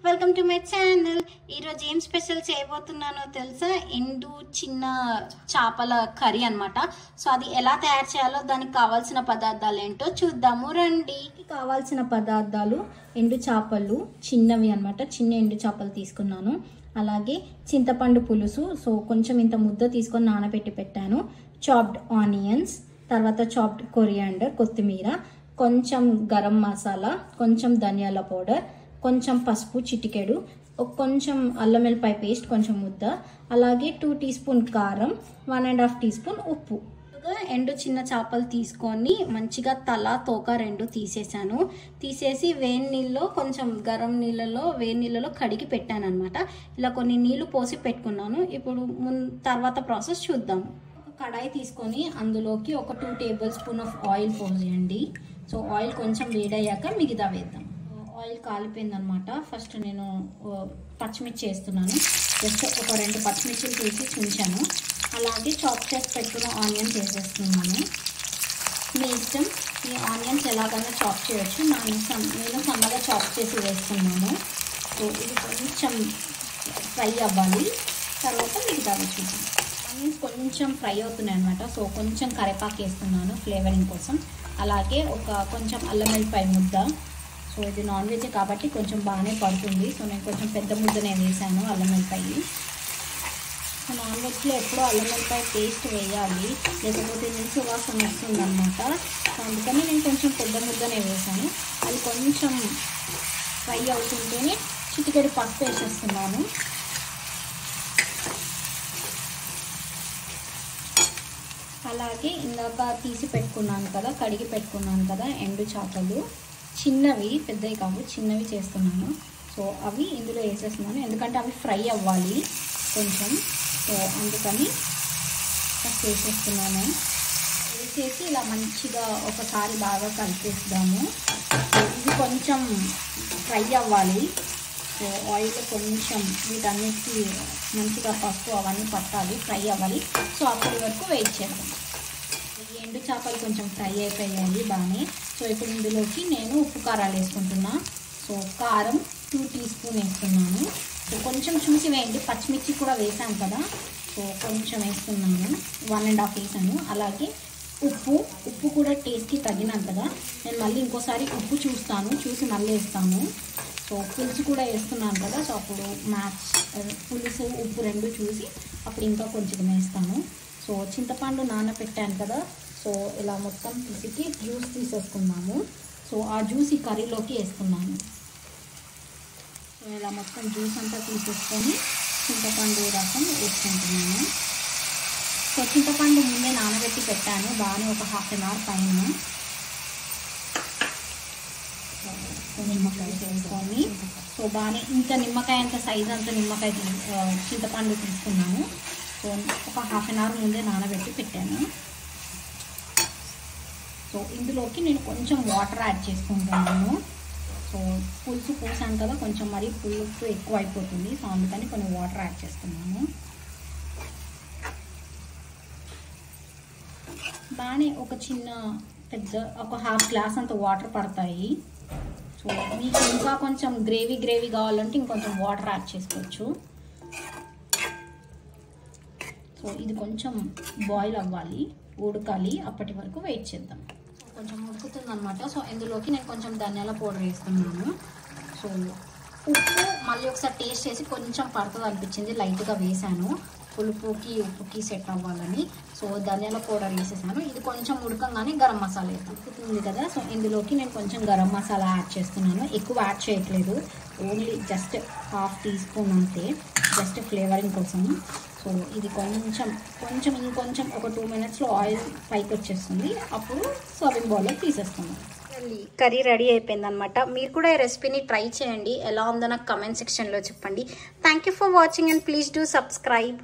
Welcome to my channel. ఈరోజు ఏం special చేయబోతున్నానో తెలుసా? ఎండు చిన్న చేపల కర్రీ అనమాట. సో అది ఎలా తయారు చేయాలో దానికి కావాల్సిన పదార్థాలు ఏంటో చూద్దాము రండి. కావాల్సిన పదార్థాలు ఎండు చేపలు చిన్నవి అనమాట. చిన్న ఎండు చేపలు తీసుకున్నాను. అలాగే చింతపండు పులుసు, సో కొంచెం ఇంత ముద్ద తీసుకొని నానబెట్టి పెట్టాను. చాప్డ్ ఆనియన్స్, తర్వాత చాప్డ్ కొరియాండర్ కొత్తిమీర, కొంచెం గరం మసాలా, కొంచెం ధనియాల పౌడర్, కొంచెం పసుపు చిటికెడు, కొంచెం అల్లం వెల్లిపాయ పేస్ట్ కొంచెం ముద్ద, అలాగే 2 టీ స్పూన్ కారం, 1.5 టీ స్పూన్ ఉప్పు. ఎండు చిన్న చేపలు తీసుకొని మంచిగా తల తోక రెండు తీసేసాను. తీసేసి వేడి నీళ్ళలో కొంచెం గరం నీళ్ళలో వేడి నీళ్ళలో కడిగి పెట్టాను అనమాట. ఇలా కొన్ని నీళ్లు పోసి పెట్టుకున్నాను. ఇప్పుడు తర్వాత ప్రాసెస్ చూద్దాం. కడాయి తీసుకొని అందులోకి ఒక 2 టేబుల్ స్పూన్ ఆఫ్ ఆయిల్ పోసేయండి. సో ఆయిల్ కొంచెం వేడయ్యాక మిగతా వేద్దాం. ఆయిల్ కాలిపోయిందనమాట. ఫస్ట్ నేను పచ్చిమిర్చి వేస్తున్నాను. జస్ట్ ఒక 2 పచ్చిమిర్చిలు తీసి చుంచాను. అలాగే చాప్ చేసి పెట్టుకున్న ఆనియన్స్ వేసేస్తున్నాను. మీ ఇష్టం, ఈ ఆనియన్స్ ఎలాగైనా చాప్ చేయొచ్చు. నేను సన్నగా చాప్ చేసి వేస్తున్నాను. సో ఇది కొంచెం ఫ్రై అవ్వాలి. తర్వాత మిగతా చూద్దాం. ఆనియన్స్ కొంచెం ఫ్రై అవుతున్నాయి అనమాట. సో కొంచెం కరివేపాకు వేస్తున్నాను ఫ్లేవరింగ్ కోసం. అలాగే కొంచెం అల్లం వెల్లిపాయ ముద్ద. సో ఇది నాన్ వెజ్ కాబట్టి కొంచెం బాగానే పడుతుంది. సో నేను కొంచెం పెద్ద ముద్దనే వేసాను అల్లం వెల్లిపాయ. సో నాన్ వెజ్లో ఎప్పుడూ అల్లం వెల్లిపాయ పేస్ట్ వేయాలి, లేకపోతే నీసు వాసన వస్తుంది అనమాట. సో అందుకని నేను కొంచెం పెద్ద ముద్దనే వేసాను. అది కొంచెం ఫ్రై అవుతుంటేనే చిటికెడు పసుపు వేసేస్తున్నాను. అలాగే ఇందాక తీసి పెట్టుకున్నాను కదా, కడిగి పెట్టుకున్నాను కదా ఎండు చేపలు, చిన్నవి, పెద్దవి కావు, చిన్నవి చేస్తున్నాను. సో అవి ఇందులో వేసేస్తున్నాను, ఎందుకంటే అవి ఫ్రై అవ్వాలి కొంచెం. సో అందుకని ఫస్ట్ వేసేస్తున్నాను. వేసేసి ఇలా మంచిగా ఒకసారి బాగా కలిపేద్దాము. ఇది కొంచెం ఫ్రై అవ్వాలి. సో ఆయిల్ కొంచెం వీటన్నిటికీ మంచిగా పసుపు అవన్నీ పట్టాలి, ఫ్రై అవ్వాలి. సో అప్పటి వరకు వెయిట్ చేద్దాం. ఎండు చేపలు కొంచెం ఫ్రై అయిపోయాయి బాగానే. సో ఇప్పుడు ఇందులోకి నేను ఉప్పు కారాలు వేసుకుంటున్నా. సో కారం 2 టీ స్పూన్ వేస్తున్నాను. సో కొంచెం చూసి వేయండి, పచ్చిమిర్చి కూడా వేసాను కదా. సో కొంచెం వేస్తున్నాను, 1.5 వేసాను. అలాగే ఉప్పు కూడా టేస్ట్కి తగినంతగా. నేను మళ్ళీ ఇంకోసారి ఉప్పు చూసి మళ్ళీ వేస్తాను. సో పులుసు కూడా వేస్తున్నాను కదా. సో అప్పుడు పులుసు ఉప్పు రెండు చూసి అప్పుడు ఇంకా కొంచెం వేస్తాను. సో చింతపండు నానబెట్టాను కదా. సో ఇలా మొత్తం పిసికి జ్యూస్ తీసేసుకున్నాము. సో ఆ జ్యూస్ ఈ కర్రీలోకి వేస్తున్నాను. సో ఇలా మొత్తం జ్యూస్ అంతా తీసేసుకొని చింతపండు రసం వేసుకుంటున్నాను. సో చింతపండు ముందే నానబెట్టి పెట్టాను బాగానే, ఒక 1/2 అవర్ పైన. నిమ్మకాయ వేసుకొని సో బాగానే ఇంత నిమ్మకాయ అంత సైజ్ అంత నిమ్మకాయ చింతపండు తీసుకున్నాను. సో ఒక 1/2 అవర్ ముందే నానబెట్టి పెట్టాను. సో ఇందులోకి నేను కొంచెం వాటర్ యాడ్ చేసుకుంటున్నాను. సో పులుసు పోసాను కదా, కొంచెం మరీ పులుసు ఎక్కువ అయిపోతుంది. సో అందుకని కొన్ని వాటర్ యాడ్ చేస్తున్నాను. బాగానే ఒక 1/2 గ్లాస్ అంత వాటర్ పడతాయి. సో మీకు ఇంకా కొంచెం గ్రేవీ కావాలంటే ఇంకొంచెం వాటర్ యాడ్ చేసుకోవచ్చు. సో ఇది కొంచెం బాయిల్ అవ్వాలి, ఉడకాలి. అప్పటి వరకు వెయిట్ చేద్దాం. కొంచెం ఉడుకుతుంది అనమాట. సో ఇందులోకి నేను కొంచెం ధనియాల పౌడర్ వేస్తున్నాను. సో ఉప్పు మళ్ళీ ఒకసారి టేస్ట్ చేసి కొంచెం పడుతుంది అనిపించింది, లైట్గా వేసాను, పులుపుకి ఉప్పుకి సెట్ అవ్వాలని. సో ధనియాల పౌడర్ వేసేసాను. ఇది కొంచెం ఉడకంగానే గరం మసాలా ఉడుకుతుంది కదా. సో ఇందులోకి నేను కొంచెం గరం మసాలా యాడ్ చేస్తున్నాను. ఎక్కువ యాడ్ చేయట్లేదు, ఓన్లీ జస్ట్ 1/2 టీ స్పూన్ అంతే, జస్ట్ ఫ్లేవరింగ్ కోసం. సో ఇది ఇంకొంచెం ఒక 2 మినిట్స్లో ఆయిల్ పైకి వచ్చేస్తుంది. అప్పుడు సర్వింగ్ బౌల్లో తీసేస్తున్నాను. కర్రీ రెడీ అయిపోయిందనమాట. మీరు కూడా ఈ రెసిపీని ట్రై చేయండి. ఎలా ఉందో నాకు కమెంట్ సెక్షన్లో చెప్పండి. Thank you for watching and please do subscribe.